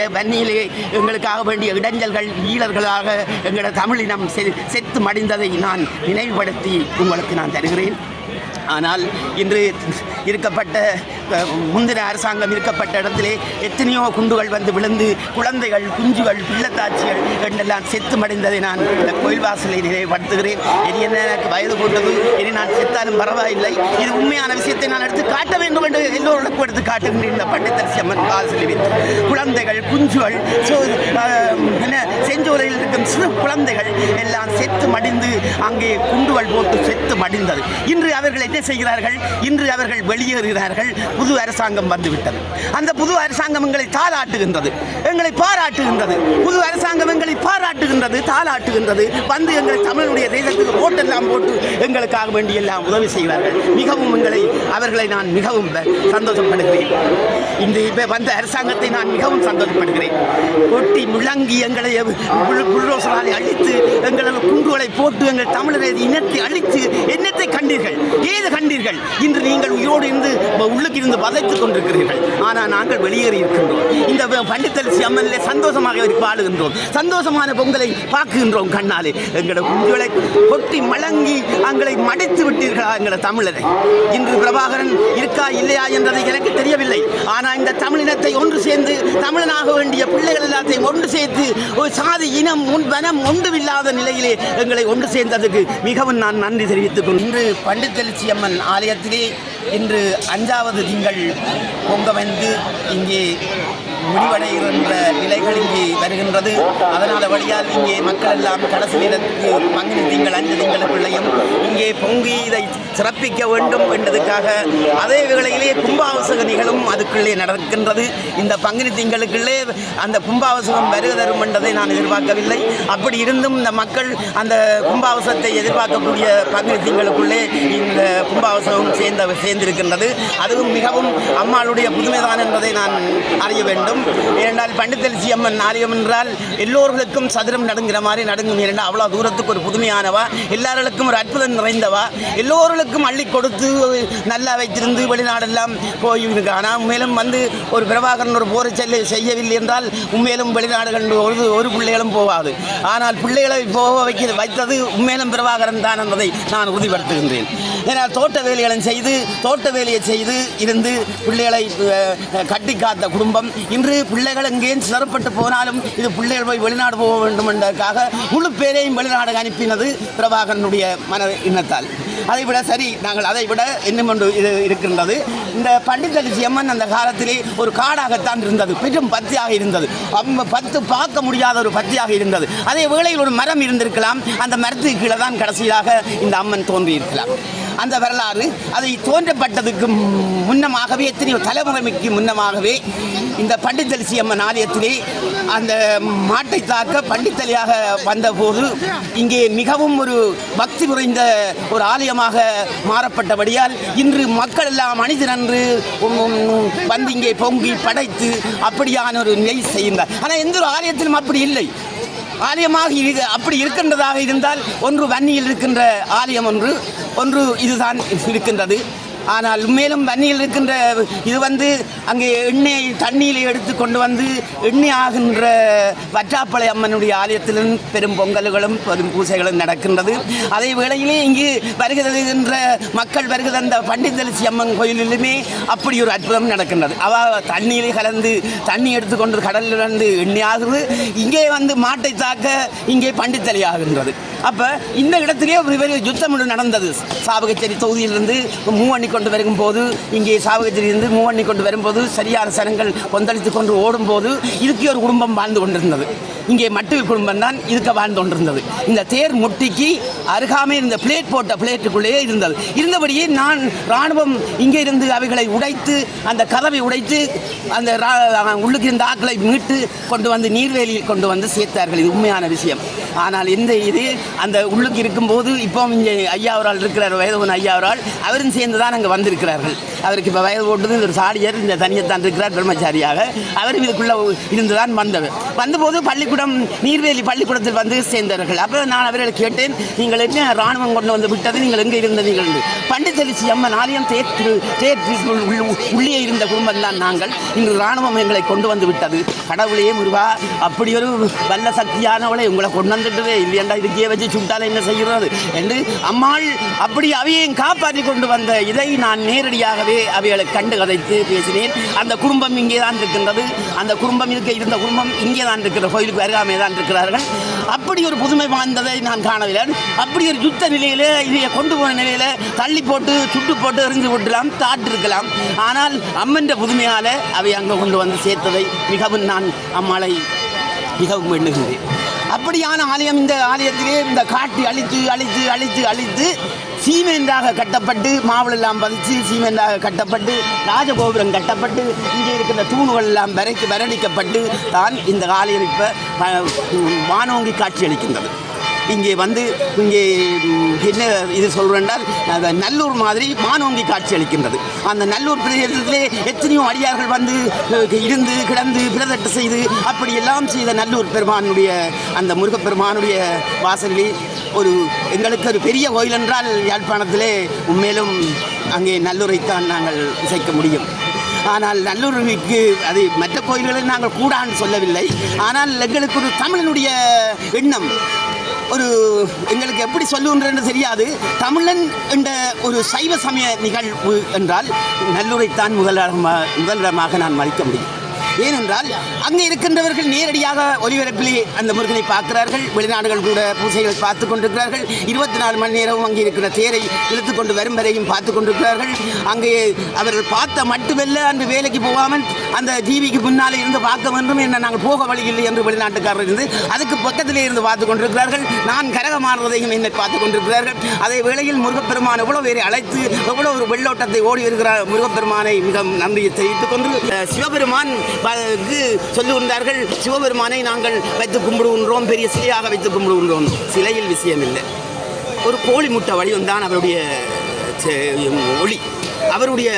வன்னியிலே எங்களுக்காக வேண்டிய இடைஞ்சல்கள் ஈழர்களாக எங்களோட தமிழினம் செத்து மடிந்ததை நான் நினைவுபடுத்தி உங்களுக்கு நான் தருகிறேன். ஆனால் இன்று இருக்கப்பட்ட முந்தின அரசாங்கம் இருக்கப்பட்ட இடத்திலே எத்தனையோ குண்டுகள் வந்து விழுந்து குழந்தைகள் குஞ்சுகள் பிள்ளைத்தாட்சிகள் என்றெல்லாம் செத்து மடிந்ததை நான் இந்த கோயில் வாசலை நினைவுபடுத்துகிறேன். இனி என்ன எனக்கு வயது கூட்டது, இனி நான் செத்தாலும் பரவாயில்லை, இது உண்மையான விஷயத்தை நான் எடுத்து காட்ட வேண்டும் என்று எல்லோருக்கும் எடுத்து காட்டுகின்றேன். இந்த பண்டிதரிசி அம்மன் வாசலை வைத்து குழந்தைகள் குஞ்சுகள் செஞ்சோலையில் இருக்கும் சிறு குழந்தைகள் எல்லாம் செத்து மடிந்து அங்கே குண்டுகள் போட்டு செத்து மடிந்தது. இன்று அவர்கள் என்ன செய்கிறார்கள்? இன்று அவர்கள் வெளியேறுகிறார்கள். புது அரசாங்கம் வந்துவிட்டது. அந்த புது அரசாங்கம் எங்களை தாளாட்டுகின்றது, எங்களை பாராட்டுகின்றது. புது அரசாங்கம் எங்களை பாராட்டுகின்றது, தாளாட்டுகின்றது. வந்து எங்களை தமிழுடைய தேசத்துக்கு ஓட்டெல்லாம் போட்டு எங்களுக்காக வேண்டி எல்லாம் உதவி செய்கிறார்கள். மிகவும் அவர்களை நான் மிகவும் சந்தோஷப்படுகிறேன். இந்த வந்த அரசாங்கத்தை நான் மிகவும் சந்தோஷப்படுகிறேன். கொட்டி முழங்கி எங்களை புல்ரோசராலை அழித்து எங்களது குண்டுகளை போட்டு எங்கள் தமிழரை இனத்தை அழித்து என்னத்தை கண்டீர்கள்? ஏது கண்டீர்கள்? இன்று நீங்கள் உயிரோடு இருந்து உள்ளுக்கு இருந்து வதைத்துக் கொண்டிருக்கிறீர்கள். ஆனால் நாங்கள் வெளியேறி இருக்கின்றோம். இந்த பண்டிதரிசி அம்மனிலே சந்தோஷமாக வாழுகின்றோம். சந்தோஷமான பொங்கலை பார்க்கின்றோம் கண்ணாலே. எங்களோட குண்டுகளை கொட்டி மழங்கி எங்களை மடித்து விட்டீர்களா எங்களோட தமிழரை? இன்று பிரபாகரன் இருக்கா இல்லையா என்றதை எனக்கு தெரியவில்லை. ஆனால் இந்த தமிழினத்தை ஒன்று சேர்ந்து தமிழனாக வேண்டிய பிள்ளைகள் எல்லாத்தையும் ஒன்று சேர்த்து ஒரு சாதி இனம் வனம் ஒன்றுமில்லாத நிலையிலே எங்களை ஒன்று சேர்ந்ததுக்கு மிகவும் நான் நன்றி தெரிவித்துக் கொண்டு இன்று பண்டிதரிசி அம்மன் ஆலயத்திலே இன்று 5வது திங்கள் பொங்க வந்து இங்கே முடிவடைகின்ற நிலைகள் இங்கே வருகின்றது. அதனால் வழியால் இங்கே மக்கள் எல்லாம் கடைசி நேரத்துக்கு பங்குனி திங்கள் 5 திங்களுக்குள்ளையும் இங்கே பொங்கி இதை சிறப்பிக்க வேண்டும் என்பதற்காக அதே வேளையிலே கும்பாபிஷேக நிகழும் அதுக்குள்ளே நடக்கின்றது. இந்த பங்குனி திங்களுக்குள்ளே அந்த கும்பாபிஷேகம் வருவதரும் என்றதை நான் எதிர்பார்க்கவில்லை. அப்படி இருந்தும் இந்த மக்கள் அந்த கும்பாபிஷேகத்தை எதிர்பார்க்கக்கூடிய பங்குனி திங்களுக்குள்ளே இந்த கும்பாபிஷேகம் சேர்ந்திருக்கின்றது. அதுவும் மிகவும் அம்மாளுடைய புதுமைதான் என்பதை நான் அறிய வேண்டும். ஏனென்றால் பண்டிதரிசி அம்மன் ஆலயம் என்றால் எல்லோர்களுக்கும் சதுரம் நடுங்கிற மாதிரி நடுங்கும். ஏனென்றால் அவ்வளோ தூரத்துக்கு ஒரு புதுமையானவா, எல்லாருக்கும் ஒரு அற்புதம் நிறைந்தவா, எல்லோர்களுக்கும் அள்ளி கொடுத்து நல்லா வைத்திருந்து வெளிநாடெல்லாம் போயிருக்கு. ஆனால் உண்மையிலும் வந்து ஒரு பிரபாகரன் ஒரு போரை செய்யவில்லை என்றால் உண்மையிலும் வெளிநாடுகள் ஒரு பிள்ளைகளும் போகாது. ஆனால் பிள்ளைகளை போக வைத்தது உண்மையிலும் பிரபாகரன் தான் என்பதை நான் உறுதிப்படுத்துகின்றேன். ஏன்னால் தோட்ட வேலையை செய்து இருந்து பிள்ளைகளை கட்டி காத்த குடும்பம் இன்று பிள்ளைகள் எங்கேயும் சிதறப்பட்டு போனாலும் இது பிள்ளைகள் போய் வெளிநாடு போக வேண்டும் என்பதற்காக முழு பேரையும் வெளிநாடு அனுப்பினது பிரபாகரனுடைய மன எண்ணத்தால். அதைவிட சரி, நாங்கள் அதைவிட இன்னும் ஒன்று இது இருக்கின்றது. இந்த பண்டிதரிசி அம்மன் அந்த காலத்திலே ஒரு காடாகத்தான் இருந்தது, பெரும் பத்தியாக இருந்தது, பத்து பார்க்க முடியாத ஒரு பத்தியாக இருந்தது. அதே வேளையில் ஒரு மரம் இருந்திருக்கலாம், அந்த மரத்துக்கு கீழே தான் கடைசியாக இந்த அம்மன் தோன்றியிருக்கலாம். அந்த வரலாறு அதை தோன்றப்பட்டதுக்கு முன்னமாகவே எத்தனையோ தலைமுறைக்கு முன்னமாகவே இந்த பண்டிதரிசி அம்மன் ஆலயத்திலே அந்த மாட்டை தாக்க பண்டித்தலியாக வந்தபோது இங்கே மிகவும் ஒரு பக்தி புரிந்த ஒரு ஆலயமாக மாறப்பட்டபடியால் இன்று மக்கள் எல்லாம் அணிதிரன்று வந்து இங்கே பொங்கி படைத்து அப்படியான ஒரு நிலை செய்கின்றார். ஆனால் எந்த ஒரு ஆலயத்திலும் அப்படி இல்லை. ஆலயமாக அப்படி இருக்கின்றதாக இருந்தால் ஒன்று வன்னியில் இருக்கின்ற ஆலயம் ஒன்று இதுதான் இருக்கின்றது. ஆனால் மேலும் வன்னியில் இருக்கின்ற இது வந்து அங்கே எண்ணெய் தண்ணீரை எடுத்து கொண்டு வந்து எண்ணெய் ஆகின்ற வற்றாப்பளை அம்மனுடைய ஆலயத்திலும் பெரும் பொங்கல்களும் பெரும் பூசைகளும் நடக்கின்றது. அதே வேளையிலே இங்கு வருகின்ற மக்கள் வருகிற அந்த பண்டிதரிசி அம்மன் கோயிலிலுமே அப்படி ஒரு அற்புதம் நடக்கின்றது. தண்ணீரை கலந்து தண்ணி எடுத்துக்கொண்டு கடலிலிருந்து எண்ணெய் ஆகுது, இங்கே வந்து மாட்டை தாக்க இங்கே பண்டித்தலி ஆகின்றது. அப்போ இந்த இடத்திலே ஒரு யுத்தம் நடந்தது. சாவகச்சேரி தொகுதியிலிருந்து மூவண்ணி கொண்டு வரும்போது இங்கே சாவகச்சேரியிலிருந்து மூவண்ணி கொண்டு வரும்போது சரியான சனங்கள் கொந்தளித்து கொண்டு ஓடும்போது இதுக்கு ஒரு குடும்பம் வாழ்ந்து கொண்டிருந்தது. இங்கே மட்டும் குடும்பம் தான் இதுக்கு வாழ்ந்து கொண்டிருந்தது. இந்த தேர் முட்டிக்கு அருகாமே இருந்த போட்ட பிளேட்டுக்குள்ளேயே இருந்தபடியே நான் இராணுவம் இங்கே இருந்து அவைகளை உடைத்து அந்த கதவை உடைத்து அந்த உள்ளுக்கு இருந்த ஆக்களை மீட்டு கொண்டு வந்து நீர்வேலியில் கொண்டு வந்து சேர்த்தார்கள். இது உண்மையான விஷயம். ஆனால் இந்த அந்த உள்ளுக்கு இருக்கும்போது இப்போ இங்கே ஐயா அவரால் இருக்கிறார், வயதவன் ஐயா அவரால் அவரும் சேர்ந்து தான் அங்கே இதுக்குள்ளே வந்திருக்கிறார்கள். அவருக்கு இப்போ வயது போட்டது ஒரு சாடியர் இந்த தனியத்தான் இருக்கிறார் பிரம்மச்சாரியாக. அவரும் இதுக்குள்ளே இருந்துதான் வந்தவர். வந்தபோது பள்ளிக்கூடம் நீர்வேலி பள்ளிக்கூடத்தில் வந்து சேர்ந்தார்கள். அப்போ நான் அவர்களை கேட்டேன், நீங்கள் என்ன இராணுவம் கொண்டு வந்து விட்டது, நீங்கள் எங்கே இருந்தீர்கள்? பண்டித்தலிசி அம்மன் ஆலயம் தேற்றுக்குள் உள்ளே இருந்த குடும்பம் தான் நாங்கள். இன்று இராணுவம் எங்களை கொண்டு வந்து விட்டது. கடவுளே முருகா, அப்படி ஒரு வல்ல சக்தியானவளை உங்களை கொண்டு வந்துட்டு இல்லையண்டா இதுக்கே வச்சு சுட்டால் என்ன செய்கிறது என்று அம்மாள் அப்படி அவையையும் காப்பாற்றி கொண்டு வந்த இதை நான் நேரடியாகவே அவைகளை கண்டு கதைத்து பேசினேன். அந்த குடும்பம் இங்கே தான் இருக்கின்றது. அந்த குடும்பம் இருந்த குடும்பம் இங்கே தான் இருக்கிற கோயிலுக்கு அருகாமே தான் இருக்கிறார்கள். அப்படி ஒரு புதுமை வாய்ந்ததை நான் காணவில்லை. அப்படி ஒரு யுத்த நிலையில் இதை கொண்டு போன நிலையில் தள்ளி போட்டு சுட்டு போட்டு எறிந்து விட்டுலாம் தாட்டு இருக்கலாம். ஆனால் அம்மன் புதுமையால் அவை அங்கே கொண்டு வந்து சேர்த்ததை மிகவும் நான் அம்மாளை மிகவும் எண்ணுகின்றேன். அப்படியான ஆலயம் இந்த ஆலயத்திலே இந்த காட்டி அழித்து சீமெண்டாக கட்டப்பட்டு மாவுள் எல்லாம் பதிச்சு சீமெண்டாக கட்டப்பட்டு ராஜகோபுரம் கட்டப்பட்டு இங்கே இருக்கிற தூணுகள் எல்லாம் வரடிக்கப்பட்டு தான் இந்த ஆலயம் இப்போ வானோங்கி காட்சி அளிக்கின்றது. இங்கே வந்து இங்கே என்ன இது சொல்கிறேன்டால் நல்லூர் மாதிரி வானோங்கி காட்சி அளிக்கின்றது. அந்த நல்லூர் பிரதேசத்திலே எத்தனையோ அடியார்கள் வந்து இருந்து கிடந்து பிரதட்டு செய்து அப்படியெல்லாம் செய்த நல்லூர் பெருமானுடைய அந்த முருகப்பெருமானுடைய வாசலில் ஒரு எங்களுக்கு ஒரு பெரிய கோயில் என்றால் யாழ்ப்பாணத்திலே உண்மையிலும் அங்கே நல்லூரைத்தான் நாங்கள் இசைக்க முடியும். ஆனால் நல்லூருக்கு அது மற்ற கோயில்களை நாங்கள் கூடான்னு சொல்லவில்லை. ஆனால் எங்களுக்கு ஒரு தமிழனுடைய எண்ணம் ஒரு எங்களுக்கு எப்படி சொல்லுகின்றன்னு தெரியாது. தமிழன் என்ற ஒரு சைவ சமய நிகழ்வு என்றால் நல்லூரைத்தான் முதலிடமாக நான் மதிக்க முடியும். ஏனென்றால் அங்கே இருக்கின்றவர்கள் நேரடியாக ஒலிபரப்பிலே அந்த முருகனை பார்க்கிறார்கள். வெளிநாடுகள் கூட பூசைகள் பார்த்து கொண்டிருக்கிறார்கள். 24 மணி நேரமும் அங்கே இருக்கிற தேரை இழுத்து கொண்டு வரும் வரையும் பார்த்து கொண்டிருக்கிறார்கள். அங்கே அவர்கள் பார்த்த மட்டுமல்ல, அன்று வேலைக்கு போகாமல் அந்த டிவிக்கு முன்னாலே இருந்து பார்க்க வேண்டும் என்ன நாங்கள் போக வழி இல்லை என்று வெளிநாட்டுக்காரர் இருந்து அதுக்கு பக்கத்திலே இருந்து பார்த்து கொண்டிருக்கிறார்கள். நான் கரகமானதையும் என்னை பார்த்து கொண்டிருக்கிறார்கள். அதே வேளையில் முருகப்பெருமான் எவ்வளோ பேரை அழைத்து எவ்வளோ ஒரு வெள்ளோட்டத்தை ஓடி வருகிறார். முருகப்பெருமானை மிக நன்றியை தெரிவித்துக் கொண்டு சிவபெருமான் சொல்லுகின்றார்கள், சிவபெருமானை நாங்கள் வைத்து கும்பிடுகின்றோம், பெரிய சிலையாக வைத்து கும்பிடுகின்றோம். சிலையில் விஷயம் இல்லை. ஒரு கோழி முட்டை வடிவம்தான் அவருடைய ஒளி. அவருடைய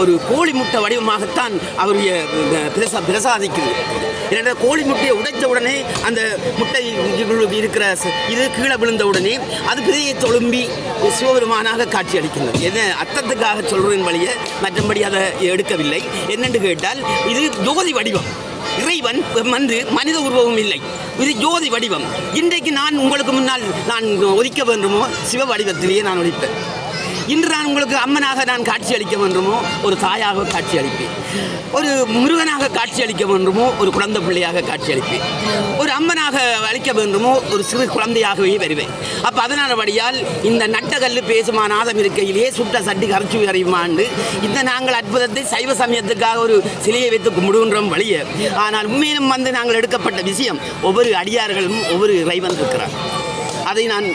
ஒரு கோழி முட்டை வடிவமாகத்தான் அவருடைய பிரசாதிக்குது. ஏன்னா கோழி முட்டையை உடைத்த உடனே அந்த முட்டை இருக்கிற இது கீழே விழுந்த உடனே அது பிறையை தொழும்பி சிவபெருமானாக காட்சி அளிக்கின்றது. என்ன அர்த்தத்துக்காக சொல்றேன் வழியை, மற்றபடி அதை எடுக்கவில்லை. என்னென்று கேட்டால் இது ஜோதி வடிவம். இறைவன் வந்து மனித உருவமும் இல்லை, இது ஜோதி வடிவம். இன்றைக்கு நான் உங்களுக்கு முன்னால் நான் ஒதுக்க வேண்டுமோ சிவ வடிவத்திலேயே நான் ஒழிப்பேன். இன்று நான் உங்களுக்கு அம்மனாக நான் காட்சி அளிக்க வேண்டுமோ ஒரு தாயாக காட்சி அளிப்பேன். ஒரு முருகனாக காட்சி அளிக்க வேண்டுமோ ஒரு குழந்தை பிள்ளையாக காட்சி அளிப்பேன். ஒரு அம்மனாக அளிக்க வேண்டுமோ ஒரு சிறு குழந்தையாகவே வருவேன். அப்போ அதனால் வழியால் இந்த நட்டகல்லு பேசுமா நாதம் இருக்கையிலேயே சுட்ட சட்டி கரைச்சி அறியுமாண்டு இந்த நாங்கள் அற்புதத்தை சைவ சமயத்துக்காக ஒரு சிலையை வைத்து கும்பிடுகின்றோம் வழியை. ஆனால் உண்மையிலும் வந்து நாங்கள் எடுக்கப்பட்ட விஷயம் ஒவ்வொரு அடியார்களும் ஒவ்வொரு இறைவன் இருக்கிறார். அதை நான்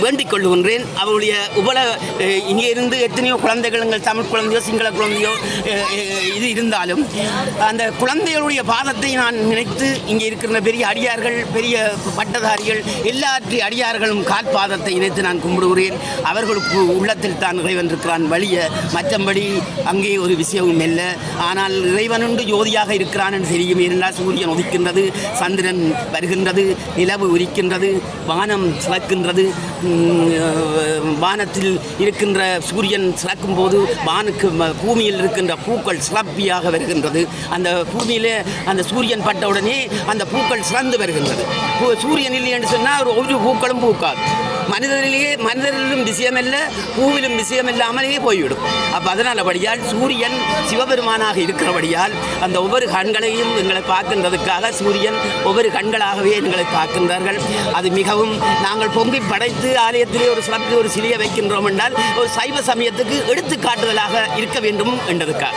வேண்டிக் கொள்ளுகின்றேன். அவருடைய இங்கே இருந்து எத்தனையோ குழந்தைகள், தமிழ் குழந்தையோ சிங்கள குழந்தையோ இது இருந்தாலும் அந்த குழந்தைகளுடைய பாதத்தை நான் நினைத்து இங்கே இருக்கிற பெரிய அடியார்கள், பெரிய பட்டதாரிகள், எல்லாற்றை அடியார்களும் கால் பாதத்தை இணைத்து நான் கும்பிடுகிறேன். அவர்களுக்கு உள்ளத்தில் தான் இறைவன் இருக்கிறான் வழிய, மற்றபடி அங்கே ஒரு விஷயமும் இல்லை. ஆனால் இறைவனுண்டு ஜோதியாக இருக்கிறான் என்று தெரியும். ஏனென்றால் சூரியன் உதிக்கின்றது, சந்திரன் வருகின்றது, நிலவு உரிக்கின்றது, வானம் சிறக்கின்றது. வானத்தில் இருக்கின்ற சூரியன் சிறக்கும் போது வானுக்கு பூமியில் இருக்கின்ற பூக்கள் சிறப்பியாக வருகின்றது. அந்த பூமியில் அந்த சூரியன் பட்டவுடனே அந்த பூக்கள் சிறந்து வருகின்றது. சூரியன் இல்லை என்று சொன்னால் ஒரு பூக்களும் பூக்காது. மனிதரிலும் விஷயமில்ல, பூவிலும் விஷயம் இல்லாமலேயே போய்விடும். அப்போ அதனால் படியால் சூரியன் சிவபெருமானாக இருக்கிறபடியால் அந்த ஒவ்வொரு கண்களையும் எங்களை பார்க்கின்றதுக்காக சூரியன் ஒவ்வொரு கண்களாகவே எங்களை பார்க்கின்றார்கள். அது மிகவும் நாங்கள் பொங்கி படைத்து ஆலயத்திலே ஒரு சிறப்பு ஒரு சிலையை வைக்கின்றோம் என்றால் ஒரு சைவ சமயத்துக்கு எடுத்துக்காட்டுதலாக இருக்க வேண்டும் என்பதற்காக